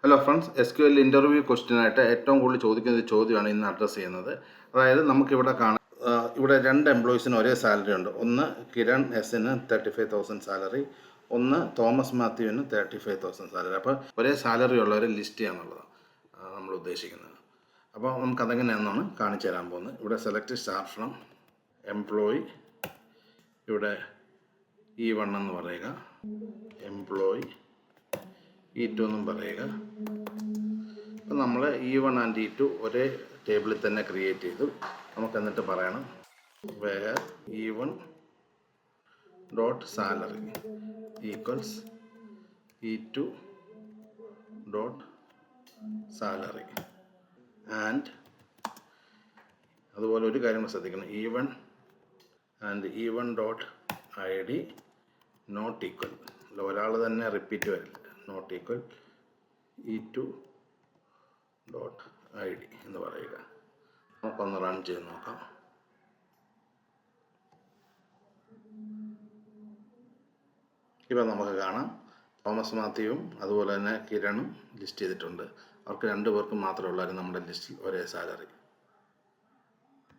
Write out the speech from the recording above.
Hello friends, SQL interview ക്വസ്റ്റ്യനായിട്ട് ഏറ്റവും കൂടുതൽ ചോദിക്കുന്ന ഒരു ചോദ്യമാണ് ഇന്ന് അഡ്രസ്സ് ചെയ്യുന്നത്. അതായത് നമുക്കിവിടെ കാണാം, ഇവിടെ 2 എംപ്ലോയീസിന് ഒരേ സാലറി ഉണ്ട്. ഒന്ന് കിരൺ എസിന് 35,000 സാലറി, ഒന്ന് തോമസ് മാത്യുവിന് 35,000 സാലറി. അപ്പോൾ ഒരേ സാലറി ഉള്ളവരെ ലിസ്റ്റ് ചെയ്യാന്നുള്ളതാണ് നമ്മൾ ഉദ്ദേശിക്കുന്നത്. അപ്പോൾ നമുക്കതെങ്ങനെയാണെന്നാണ് കാണിച്ചു തരാൻ പോകുന്നത്. ഇവിടെ സെലക്ട് സ്റ്റാർട്ട് ഫ്രം എംപ്ലോയി, ഇവിടെ E1 എന്ന് പറയുക, എംപ്ലോയി E2 എന്നും പറയുക. അപ്പം നമ്മൾ E1 ആൻഡ് E2 ഒരേ ടേബിളിൽ തന്നെ ക്രിയേറ്റ് ചെയ്തു. നമുക്ക് എന്നിട്ട് പറയണം where E1 dot salary equals E2 dot salary. And അതുപോലെ ഒരു കാര്യം ശ്രദ്ധിക്കണം, E1 and E1 dot ID not equal. ഒരാൾ തന്നെ റിപ്പീറ്റ് വരില്ല. Not equal E2 dot ID എന്ന് പറയുക. നമുക്കൊന്ന് റൺ ചെയ്ത് നോക്കാം. ഇപ്പം നമുക്ക് കാണാം തോമസ് മാത്യുവും അതുപോലെ തന്നെ കിരണും ലിസ്റ്റ് ചെയ്തിട്ടുണ്ട്. അവർക്ക് 2 പേർക്കും മാത്രമേ ഉള്ളായിരുന്നു നമ്മുടെ ലിസ്റ്റിൽ ഒരേ സാലറി.